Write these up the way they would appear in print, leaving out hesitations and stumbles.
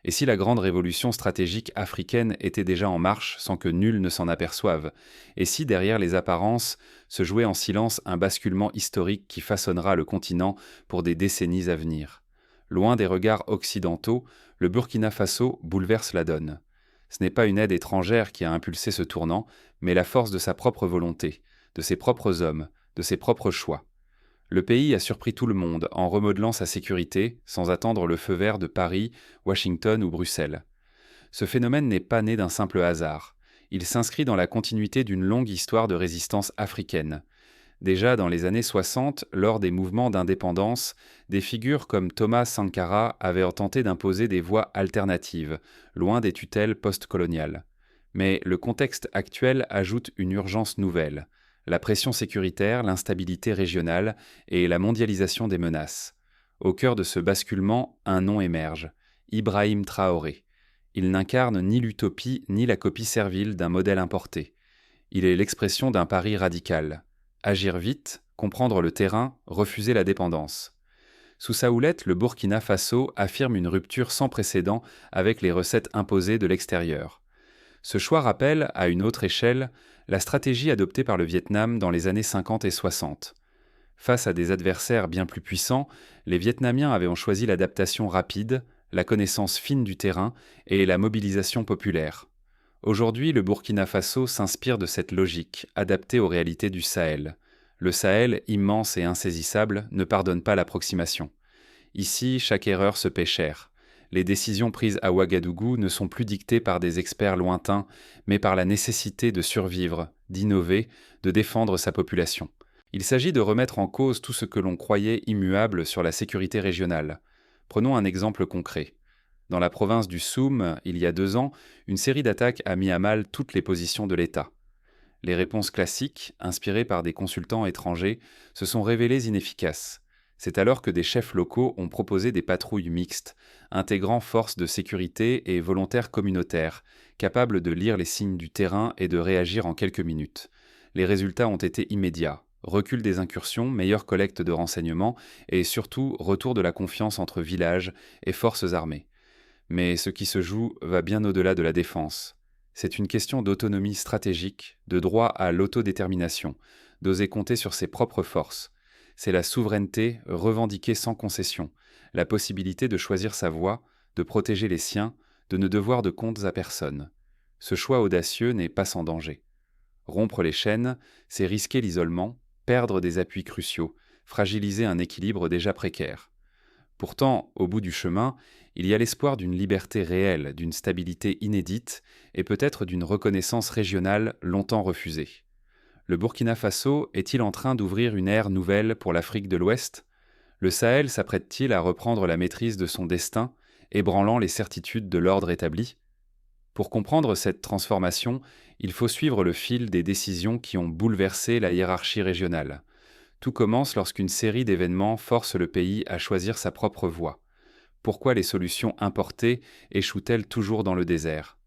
Et si la grande révolution stratégique africaine était déjà en marche sans que nul ne s'en aperçoive? Et si derrière les apparences se jouait en silence un basculement historique qui façonnera le continent pour des décennies à venir? Loin des regards occidentaux, le Burkina Faso bouleverse la donne. Ce n'est pas une aide étrangère qui a impulsé ce tournant, mais la force de sa propre volonté, de ses propres hommes, de ses propres choix. Le pays a surpris tout le monde en remodelant sa sécurité sans attendre le feu vert de Paris, Washington ou Bruxelles. Ce phénomène n'est pas né d'un simple hasard. Il s'inscrit dans la continuité d'une longue histoire de résistance africaine. Déjà dans les années 60, lors des mouvements d'indépendance, des figures comme Thomas Sankara avaient tenté d'imposer des voies alternatives, loin des tutelles postcoloniales. Mais le contexte actuel ajoute une urgence nouvelle: la pression sécuritaire, l'instabilité régionale et la mondialisation des menaces. Au cœur de ce basculement, un nom émerge: Ibrahim Traoré. Il n'incarne ni l'utopie ni la copie servile d'un modèle importé. Il est l'expression d'un pari radical: agir vite, comprendre le terrain, refuser la dépendance. Sous sa houlette, le Burkina Faso affirme une rupture sans précédent avec les recettes imposées de l'extérieur. Ce choix rappelle, à une autre échelle, la stratégie adoptée par le Vietnam dans les années 50 et 60. Face à des adversaires bien plus puissants, les Vietnamiens avaient choisi l'adaptation rapide, la connaissance fine du terrain et la mobilisation populaire. Aujourd'hui, le Burkina Faso s'inspire de cette logique, adaptée aux réalités du Sahel. Le Sahel, immense et insaisissable, ne pardonne pas l'approximation. Ici, chaque erreur se paie cher. Les décisions prises à Ouagadougou ne sont plus dictées par des experts lointains, mais par la nécessité de survivre, d'innover, de défendre sa population. Il s'agit de remettre en cause tout ce que l'on croyait immuable sur la sécurité régionale. Prenons un exemple concret. Dans la province du Soum, il y a 2 ans, une série d'attaques a mis à mal toutes les positions de l'État. Les réponses classiques, inspirées par des consultants étrangers, se sont révélées inefficaces. C'est alors que des chefs locaux ont proposé des patrouilles mixtes, intégrant forces de sécurité et volontaires communautaires, capables de lire les signes du terrain et de réagir en quelques minutes. Les résultats ont été immédiats: recul des incursions, meilleure collecte de renseignements et surtout retour de la confiance entre villages et forces armées. Mais ce qui se joue va bien au-delà de la défense. C'est une question d'autonomie stratégique, de droit à l'autodétermination, d'oser compter sur ses propres forces. C'est la souveraineté revendiquée sans concession, la possibilité de choisir sa voie, de protéger les siens, de ne devoir de comptes à personne. Ce choix audacieux n'est pas sans danger. Rompre les chaînes, c'est risquer l'isolement, perdre des appuis cruciaux, fragiliser un équilibre déjà précaire. Pourtant, au bout du chemin, il y a l'espoir d'une liberté réelle, d'une stabilité inédite et peut-être d'une reconnaissance régionale longtemps refusée. Le Burkina Faso est-il en train d'ouvrir une ère nouvelle pour l'Afrique de l'Ouest? Le Sahel s'apprête-t-il à reprendre la maîtrise de son destin, ébranlant les certitudes de l'ordre établi? Pour comprendre cette transformation, il faut suivre le fil des décisions qui ont bouleversé la hiérarchie régionale. Tout commence lorsqu'une série d'événements force le pays à choisir sa propre voie. Pourquoi les solutions importées échouent-elles toujours dans le désert?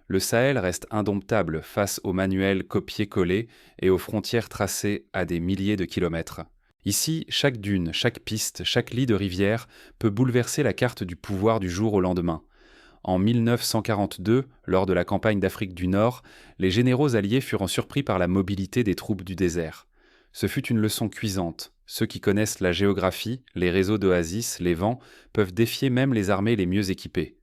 Le Sahel reste indomptable face aux manuels copiés-collés et aux frontières tracées à des milliers de kilomètres. Ici, chaque dune, chaque piste, chaque lit de rivière peut bouleverser la carte du pouvoir du jour au lendemain. En 1942, lors de la campagne d'Afrique du Nord, les généraux alliés furent surpris par la mobilité des troupes du désert. Ce fut une leçon cuisante. Ceux qui connaissent la géographie, les réseaux d'oasis, les vents, peuvent défier même les armées les mieux équipées.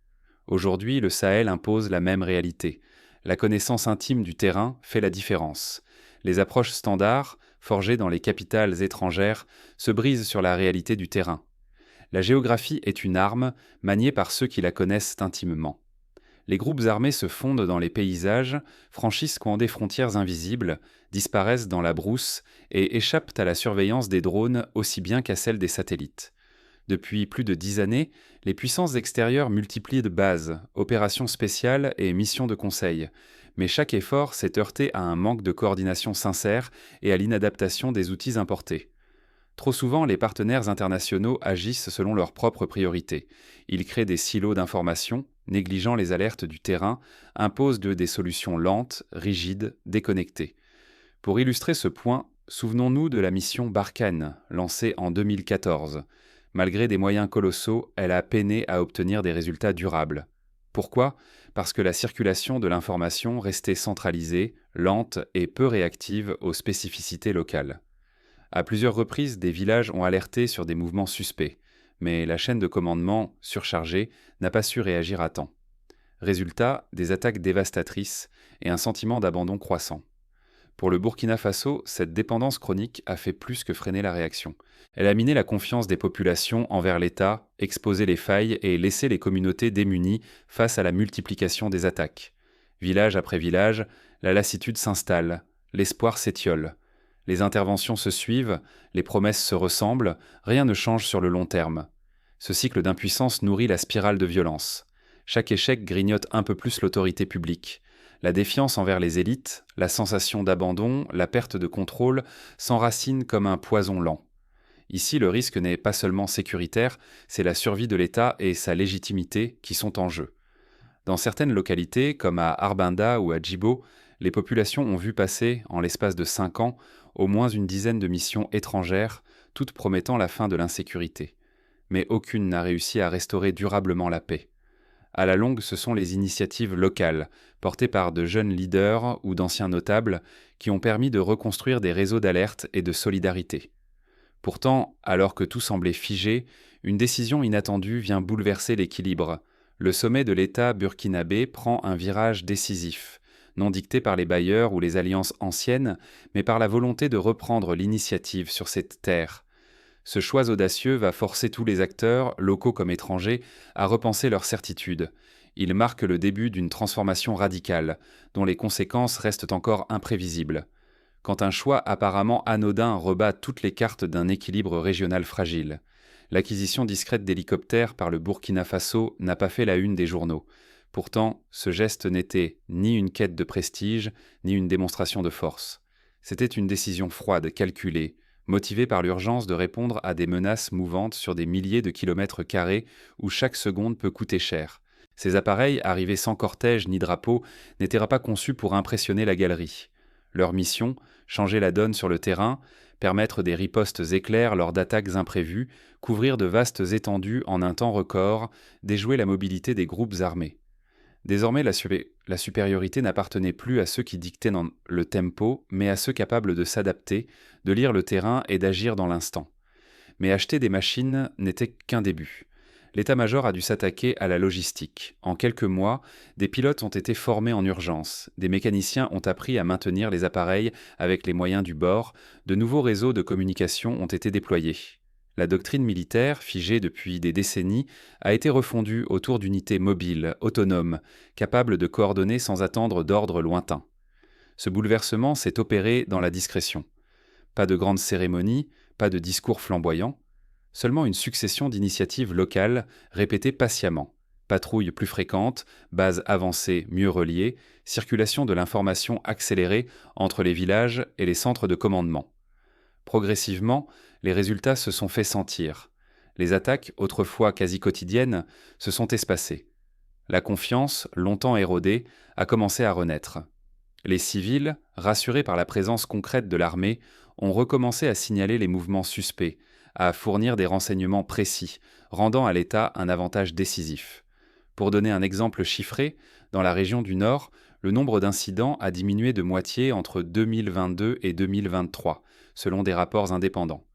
Aujourd'hui, le Sahel impose la même réalité. La connaissance intime du terrain fait la différence. Les approches standards, forgées dans les capitales étrangères, se brisent sur la réalité du terrain. La géographie est une arme, maniée par ceux qui la connaissent intimement. Les groupes armés se fondent dans les paysages, franchissent des frontières invisibles, disparaissent dans la brousse et échappent à la surveillance des drones aussi bien qu'à celle des satellites. Depuis plus de 10 années, les puissances extérieures multiplient de bases, opérations spéciales et missions de conseil. Mais chaque effort s'est heurté à un manque de coordination sincère et à l'inadaptation des outils importés. Trop souvent, les partenaires internationaux agissent selon leurs propres priorités. Ils créent des silos d'information, négligeant les alertes du terrain, imposent des solutions lentes, rigides, déconnectées. Pour illustrer ce point, souvenons-nous de la mission Barkhane, lancée en 2014. Malgré des moyens colossaux, elle a peiné à obtenir des résultats durables. Pourquoi? Parce que la circulation de l'information restait centralisée, lente et peu réactive aux spécificités locales. À plusieurs reprises, des villages ont alerté sur des mouvements suspects, mais la chaîne de commandement, surchargée, n'a pas su réagir à temps. Résultat, des attaques dévastatrices et un sentiment d'abandon croissant. Pour le Burkina Faso, cette dépendance chronique a fait plus que freiner la réaction. Elle a miné la confiance des populations envers l'État, exposé les failles et laissé les communautés démunies face à la multiplication des attaques. Village après village, la lassitude s'installe, l'espoir s'étiole. Les interventions se suivent, les promesses se ressemblent, rien ne change sur le long terme. Ce cycle d'impuissance nourrit la spirale de violence. Chaque échec grignote un peu plus l'autorité publique. La défiance envers les élites, la sensation d'abandon, la perte de contrôle s'enracinent comme un poison lent. Ici, le risque n'est pas seulement sécuritaire, c'est la survie de l'État et sa légitimité qui sont en jeu. Dans certaines localités, comme à Arbinda ou à Djibo, les populations ont vu passer, en l'espace de 5 ans, au moins une dizaine de missions étrangères, toutes promettant la fin de l'insécurité. Mais aucune n'a réussi à restaurer durablement la paix. À la longue, ce sont les initiatives locales, portées par de jeunes leaders ou d'anciens notables, qui ont permis de reconstruire des réseaux d'alerte et de solidarité. Pourtant, alors que tout semblait figé, une décision inattendue vient bouleverser l'équilibre. Le sommet de l'État burkinabé prend un virage décisif, non dicté par les bailleurs ou les alliances anciennes, mais par la volonté de reprendre l'initiative sur cette terre. Ce choix audacieux va forcer tous les acteurs, locaux comme étrangers, à repenser leurs certitudes. Il marque le début d'une transformation radicale, dont les conséquences restent encore imprévisibles. Quand un choix apparemment anodin rebat toutes les cartes d'un équilibre régional fragile. L'acquisition discrète d'hélicoptères par le Burkina Faso n'a pas fait la une des journaux. Pourtant, ce geste n'était ni une quête de prestige, ni une démonstration de force. C'était une décision froide, calculée, motivée par l'urgence de répondre à des menaces mouvantes sur des milliers de kilomètres carrés où chaque seconde peut coûter cher. Ces appareils, arrivés sans cortège ni drapeau, n'étaient pas conçus pour impressionner la galerie. Leur mission, changer la donne sur le terrain, permettre des ripostes éclairs lors d'attaques imprévues, couvrir de vastes étendues en un temps record, déjouer la mobilité des groupes armés. Désormais, la supériorité n'appartenait plus à ceux qui dictaient dans le tempo, mais à ceux capables de s'adapter, de lire le terrain et d'agir dans l'instant. Mais acheter des machines n'était qu'un début. L'état-major a dû s'attaquer à la logistique. En quelques mois, des pilotes ont été formés en urgence, des mécaniciens ont appris à maintenir les appareils avec les moyens du bord, de nouveaux réseaux de communication ont été déployés. La doctrine militaire, figée depuis des décennies, a été refondue autour d'unités mobiles, autonomes, capables de coordonner sans attendre d'ordres lointains. Ce bouleversement s'est opéré dans la discrétion. Pas de grandes cérémonies, pas de discours flamboyants, seulement une succession d'initiatives locales répétées patiemment. Patrouilles plus fréquentes, bases avancées mieux reliées, circulation de l'information accélérée entre les villages et les centres de commandement. Progressivement, les résultats se sont fait sentir. Les attaques, autrefois quasi quotidiennes, se sont espacées. La confiance, longtemps érodée, a commencé à renaître. Les civils, rassurés par la présence concrète de l'armée, ont recommencé à signaler les mouvements suspects, à fournir des renseignements précis, rendant à l'État un avantage décisif. Pour donner un exemple chiffré, dans la région du Nord, le nombre d'incidents a diminué de moitié entre 2022 et 2023, selon des rapports indépendants.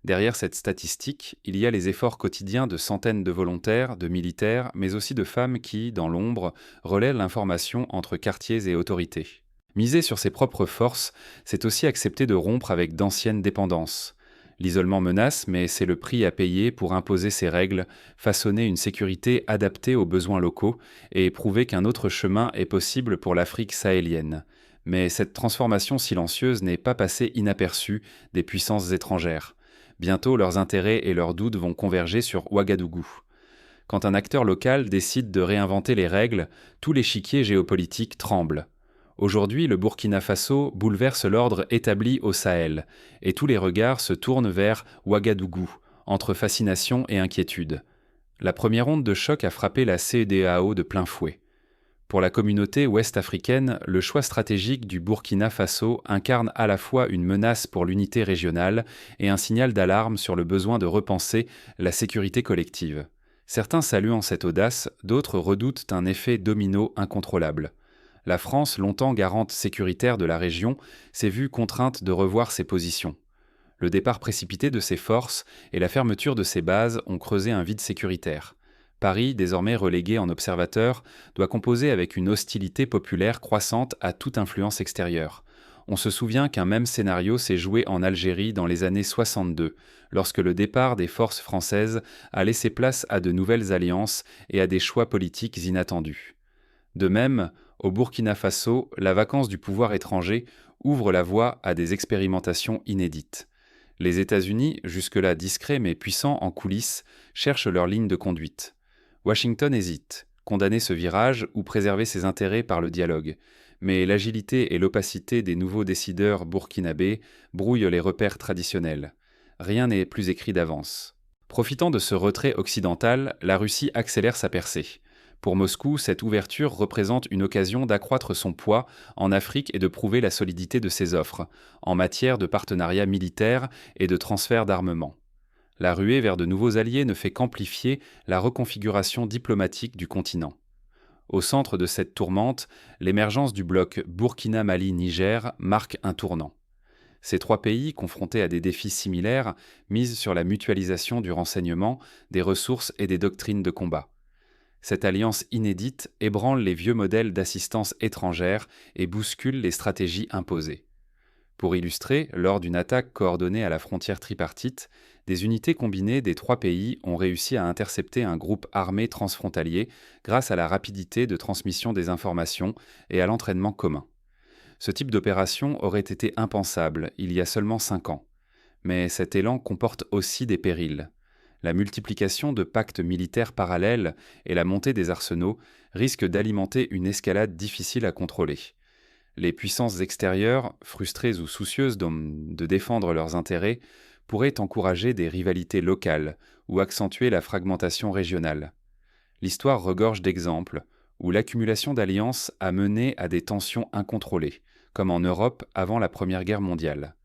Derrière cette statistique, il y a les efforts quotidiens de centaines de volontaires, de militaires, mais aussi de femmes qui, dans l'ombre, relaient l'information entre quartiers et autorités. Miser sur ses propres forces, c'est aussi accepter de rompre avec d'anciennes dépendances. L'isolement menace, mais c'est le prix à payer pour imposer ses règles, façonner une sécurité adaptée aux besoins locaux et prouver qu'un autre chemin est possible pour l'Afrique sahélienne. Mais cette transformation silencieuse n'est pas passée inaperçue des puissances étrangères. Bientôt, leurs intérêts et leurs doutes vont converger sur Ouagadougou. Quand un acteur local décide de réinventer les règles, tout l'échiquier géopolitique tremble. Aujourd'hui, le Burkina Faso bouleverse l'ordre établi au Sahel, et tous les regards se tournent vers Ouagadougou, entre fascination et inquiétude. La première onde de choc a frappé la CEDEAO de plein fouet. Pour la communauté ouest-africaine, le choix stratégique du Burkina Faso incarne à la fois une menace pour l'unité régionale et un signal d'alarme sur le besoin de repenser la sécurité collective. Certains saluant cette audace, d'autres redoutent un effet domino incontrôlable. La France, longtemps garante sécuritaire de la région, s'est vue contrainte de revoir ses positions. Le départ précipité de ses forces et la fermeture de ses bases ont creusé un vide sécuritaire. Paris, désormais relégué en observateur, doit composer avec une hostilité populaire croissante à toute influence extérieure. On se souvient qu'un même scénario s'est joué en Algérie dans les années 62, lorsque le départ des forces françaises a laissé place à de nouvelles alliances et à des choix politiques inattendus. De même, au Burkina Faso, la vacance du pouvoir étranger ouvre la voie à des expérimentations inédites. Les États-Unis, jusque-là discrets mais puissants en coulisses, cherchent leur ligne de conduite. Washington hésite, condamner ce virage ou préserver ses intérêts par le dialogue. Mais l'agilité et l'opacité des nouveaux décideurs burkinabés brouillent les repères traditionnels. Rien n'est plus écrit d'avance. Profitant de ce retrait occidental, la Russie accélère sa percée. Pour Moscou, cette ouverture représente une occasion d'accroître son poids en Afrique et de prouver la solidité de ses offres, en matière de partenariat militaire et de transfert d'armement. La ruée vers de nouveaux alliés ne fait qu'amplifier la reconfiguration diplomatique du continent. Au centre de cette tourmente, l'émergence du bloc Burkina-Mali-Niger marque un tournant. Ces trois pays, confrontés à des défis similaires, misent sur la mutualisation du renseignement, des ressources et des doctrines de combat. Cette alliance inédite ébranle les vieux modèles d'assistance étrangère et bouscule les stratégies imposées. Pour illustrer, lors d'une attaque coordonnée à la frontière tripartite, des unités combinées des trois pays ont réussi à intercepter un groupe armé transfrontalier grâce à la rapidité de transmission des informations et à l'entraînement commun. Ce type d'opération aurait été impensable il y a seulement 5 ans. Mais cet élan comporte aussi des périls. La multiplication de pactes militaires parallèles et la montée des arsenaux risquent d'alimenter une escalade difficile à contrôler. Les puissances extérieures, frustrées ou soucieuses de défendre leurs intérêts, pourraient encourager des rivalités locales ou accentuer la fragmentation régionale. L'histoire regorge d'exemples où l'accumulation d'alliances a mené à des tensions incontrôlées, comme en Europe avant la Première Guerre mondiale.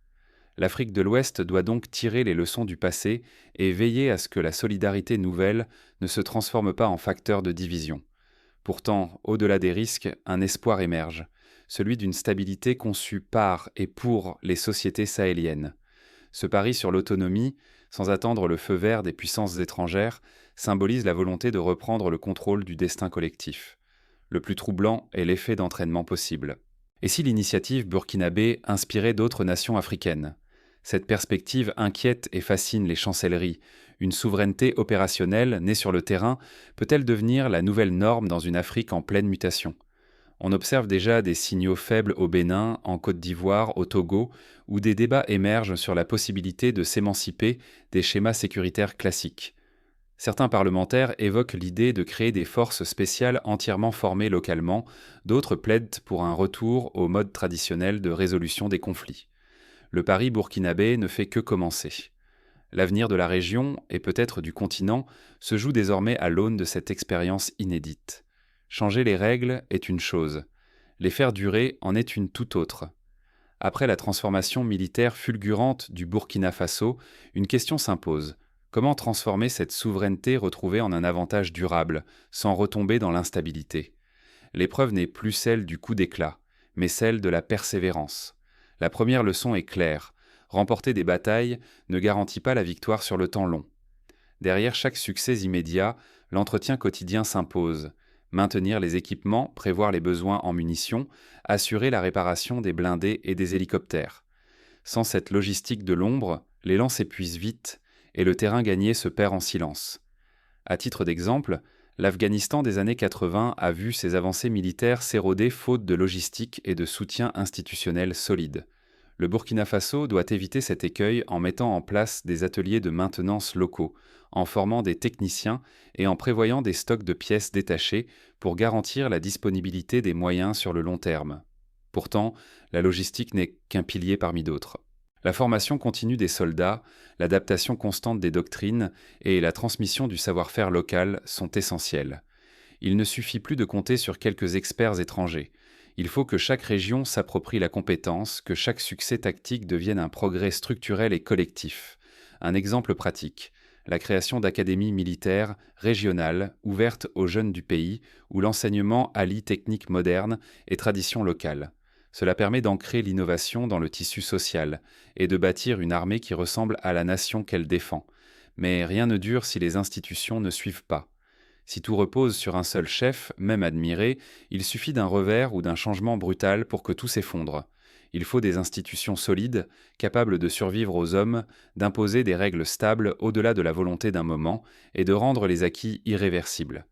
L'Afrique de l'Ouest doit donc tirer les leçons du passé et veiller à ce que la solidarité nouvelle ne se transforme pas en facteur de division. Pourtant, au-delà des risques, un espoir émerge, celui d'une stabilité conçue par et pour les sociétés sahéliennes. Ce pari sur l'autonomie, sans attendre le feu vert des puissances étrangères, symbolise la volonté de reprendre le contrôle du destin collectif. Le plus troublant est l'effet d'entraînement possible. Et si l'initiative burkinabé inspirait d'autres nations africaines ? Cette perspective inquiète et fascine les chancelleries. Une souveraineté opérationnelle, née sur le terrain, peut-elle devenir la nouvelle norme dans une Afrique en pleine mutation ? On observe déjà des signaux faibles au Bénin, en Côte d'Ivoire, au Togo, où des débats émergent sur la possibilité de s'émanciper des schémas sécuritaires classiques. Certains parlementaires évoquent l'idée de créer des forces spéciales entièrement formées localement, d'autres plaident pour un retour au mode traditionnel de résolution des conflits. Le pari burkinabé ne fait que commencer. L'avenir de la région, et peut-être du continent, se joue désormais à l'aune de cette expérience inédite. Changer les règles est une chose, les faire durer en est une toute autre. Après la transformation militaire fulgurante du Burkina Faso, une question s'impose. Comment transformer cette souveraineté retrouvée en un avantage durable, sans retomber dans l'instabilité ? L'épreuve n'est plus celle du coup d'éclat, mais celle de la persévérance. La première leçon est claire. Remporter des batailles ne garantit pas la victoire sur le temps long. Derrière chaque succès immédiat, l'entretien quotidien s'impose. Maintenir les équipements, prévoir les besoins en munitions, assurer la réparation des blindés et des hélicoptères. Sans cette logistique de l'ombre, l'élan s'épuise vite et le terrain gagné se perd en silence. À titre d'exemple, l'Afghanistan des années 80 a vu ses avancées militaires s'éroder faute de logistique et de soutien institutionnel solide. Le Burkina Faso doit éviter cet écueil en mettant en place des ateliers de maintenance locaux, en formant des techniciens et en prévoyant des stocks de pièces détachées pour garantir la disponibilité des moyens sur le long terme. Pourtant, la logistique n'est qu'un pilier parmi d'autres. La formation continue des soldats, l'adaptation constante des doctrines et la transmission du savoir-faire local sont essentielles. Il ne suffit plus de compter sur quelques experts étrangers. Il faut que chaque région s'approprie la compétence, que chaque succès tactique devienne un progrès structurel et collectif. Un exemple pratique. la création d'académies militaires régionales ouvertes aux jeunes du pays, où l'enseignement allie techniques modernes et traditions locales. Cela permet d'ancrer l'innovation dans le tissu social et de bâtir une armée qui ressemble à la nation qu'elle défend. Mais rien ne dure si les institutions ne suivent pas. Si tout repose sur un seul chef, même admiré, il suffit d'un revers ou d'un changement brutal pour que tout s'effondre. Il faut des institutions solides, capables de survivre aux hommes, d'imposer des règles stables au-delà de la volonté d'un moment et de rendre les acquis irréversibles.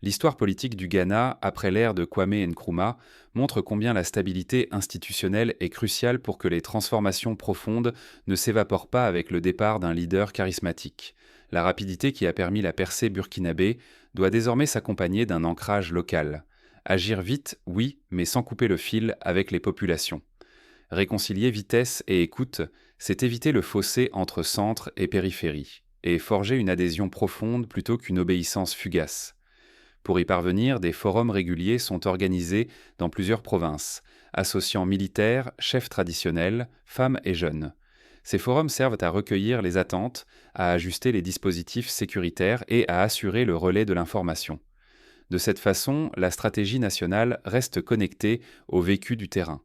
L'histoire politique du Ghana, après l'ère de Kwame Nkrumah, montre combien la stabilité institutionnelle est cruciale pour que les transformations profondes ne s'évaporent pas avec le départ d'un leader charismatique. La rapidité qui a permis la percée burkinabé doit désormais s'accompagner d'un ancrage local. Agir vite, oui, mais sans couper le fil avec les populations. Réconcilier vitesse et écoute, c'est éviter le fossé entre centre et périphérie, et forger une adhésion profonde plutôt qu'une obéissance fugace. Pour y parvenir, des forums réguliers sont organisés dans plusieurs provinces, associant militaires, chefs traditionnels, femmes et jeunes. Ces forums servent à recueillir les attentes, à ajuster les dispositifs sécuritaires et à assurer le relais de l'information. De cette façon, la stratégie nationale reste connectée au vécu du terrain.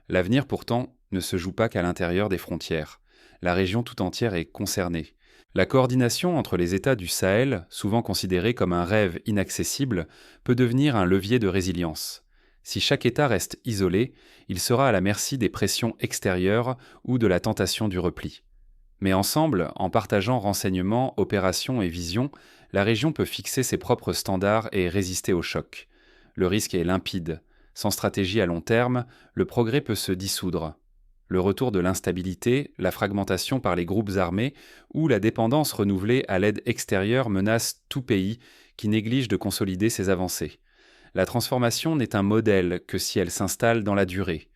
L'avenir, pourtant, ne se joue pas qu'à l'intérieur des frontières. La région tout entière est concernée. La coordination entre les États du Sahel, souvent considérée comme un rêve inaccessible, peut devenir un levier de résilience. Si chaque État reste isolé, il sera à la merci des pressions extérieures ou de la tentation du repli. Mais ensemble, en partageant renseignements, opérations et visions, la région peut fixer ses propres standards et résister aux chocs. Le risque est limpide. Sans stratégie à long terme, le progrès peut se dissoudre. Le retour de l'instabilité, la fragmentation par les groupes armés ou la dépendance renouvelée à l'aide extérieure menacent tout pays qui néglige de consolider ses avancées. La transformation n'est un modèle que si elle s'installe dans la durée.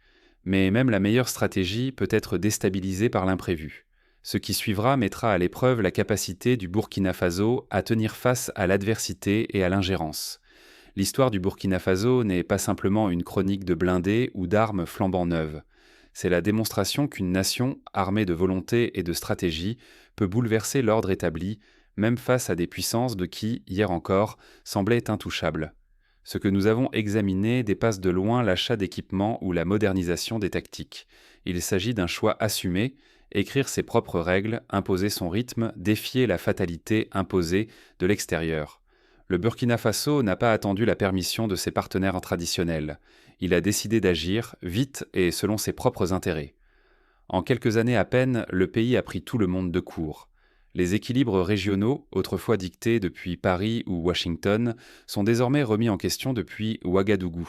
Mais même la meilleure stratégie peut être déstabilisée par l'imprévu. Ce qui suivra mettra à l'épreuve la capacité du Burkina Faso à tenir face à l'adversité et à l'ingérence. L'histoire du Burkina Faso n'est pas simplement une chronique de blindés ou d'armes flambant neuves. C'est la démonstration qu'une nation, armée de volonté et de stratégie, peut bouleverser l'ordre établi, même face à des puissances de qui, hier encore, semblaient intouchables. Ce que nous avons examiné dépasse de loin l'achat d'équipements ou la modernisation des tactiques. Il s'agit d'un choix assumé, écrire ses propres règles, imposer son rythme, défier la fatalité imposée de l'extérieur. Le Burkina Faso n'a pas attendu la permission de ses partenaires traditionnels. Il a décidé d'agir, vite et selon ses propres intérêts. En quelques années à peine, le pays a pris tout le monde de court. Les équilibres régionaux, autrefois dictés depuis Paris ou Washington, sont désormais remis en question depuis Ouagadougou.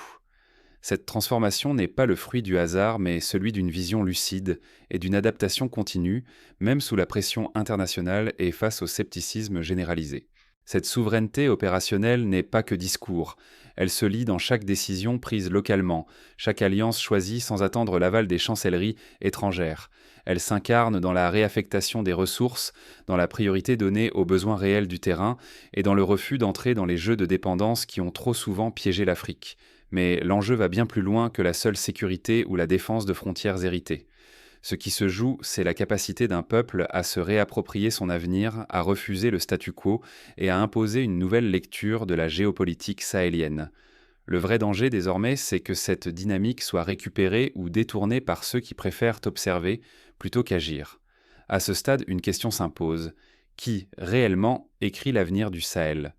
Cette transformation n'est pas le fruit du hasard, mais celui d'une vision lucide et d'une adaptation continue, même sous la pression internationale et face au scepticisme généralisé. Cette souveraineté opérationnelle n'est pas que discours, elle se lie dans chaque décision prise localement, chaque alliance choisie sans attendre l'aval des chancelleries étrangères. Elle s'incarne dans la réaffectation des ressources, dans la priorité donnée aux besoins réels du terrain et dans le refus d'entrer dans les jeux de dépendance qui ont trop souvent piégé l'Afrique. Mais l'enjeu va bien plus loin que la seule sécurité ou la défense de frontières héritées. Ce qui se joue, c'est la capacité d'un peuple à se réapproprier son avenir, à refuser le statu quo et à imposer une nouvelle lecture de la géopolitique sahélienne. Le vrai danger désormais, c'est que cette dynamique soit récupérée ou détournée par ceux qui préfèrent observer plutôt qu'agir. À ce stade, une question s'impose. Qui, réellement, écrit l'avenir du Sahel ?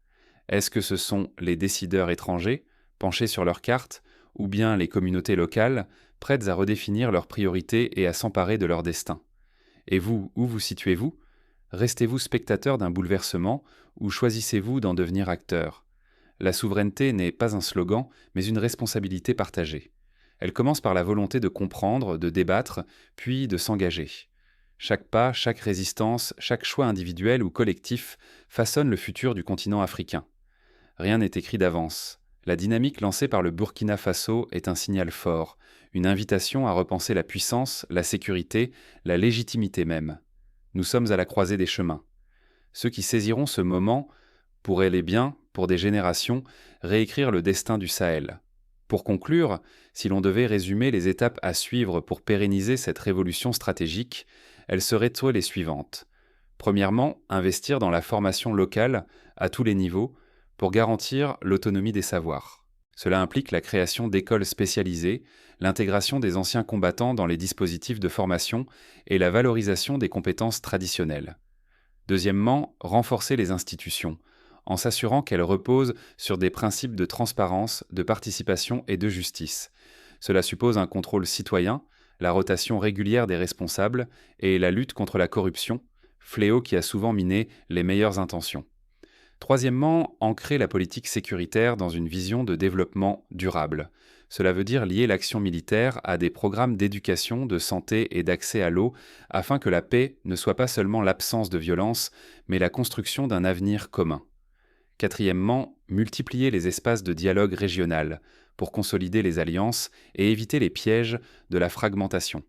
Est-ce que ce sont les décideurs étrangers, penchés sur leurs cartes, ou bien les communautés locales, prêtes à redéfinir leurs priorités et à s'emparer de leur destin. Et vous, où vous situez-vous ? Restez-vous spectateur d'un bouleversement ou choisissez-vous d'en devenir acteur ? La souveraineté n'est pas un slogan, mais une responsabilité partagée. Elle commence par la volonté de comprendre, de débattre, puis de s'engager. Chaque pas, chaque résistance, chaque choix individuel ou collectif façonne le futur du continent africain. Rien n'est écrit d'avance. La dynamique lancée par le Burkina Faso est un signal fort, une invitation à repenser la puissance, la sécurité, la légitimité même. Nous sommes à la croisée des chemins. Ceux qui saisiront ce moment pourraient les bien, pour des générations, réécrire le destin du Sahel. Pour conclure, si l'on devait résumer les étapes à suivre pour pérenniser cette révolution stratégique, elles seraient les suivantes. Premièrement, investir dans la formation locale à tous les niveaux pour garantir l'autonomie des savoirs. Cela implique la création d'écoles spécialisées, l'intégration des anciens combattants dans les dispositifs de formation et la valorisation des compétences traditionnelles. Deuxièmement, renforcer les institutions, en s'assurant qu'elles reposent sur des principes de transparence, de participation et de justice. Cela suppose un contrôle citoyen, la rotation régulière des responsables et la lutte contre la corruption, fléau qui a souvent miné les meilleures intentions. Troisièmement, ancrer la politique sécuritaire dans une vision de développement durable. Cela veut dire lier l'action militaire à des programmes d'éducation, de santé et d'accès à l'eau, afin que la paix ne soit pas seulement l'absence de violence, mais la construction d'un avenir commun. Quatrièmement, multiplier les espaces de dialogue régional, pour consolider les alliances et éviter les pièges de la fragmentation.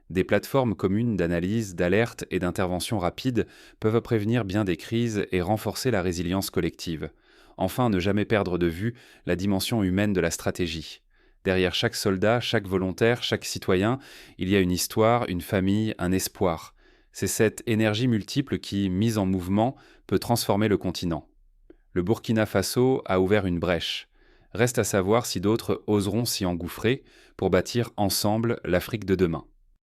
Des plateformes communes d'analyse, d'alerte et d'intervention rapide peuvent prévenir bien des crises et renforcer la résilience collective. Enfin, ne jamais perdre de vue la dimension humaine de la stratégie. Derrière chaque soldat, chaque volontaire, chaque citoyen, il y a une histoire, une famille, un espoir. C'est cette énergie multiple qui, mise en mouvement, peut transformer le continent. Le Burkina Faso a ouvert une brèche. Reste à savoir si d'autres oseront s'y engouffrer pour bâtir ensemble l'Afrique de demain.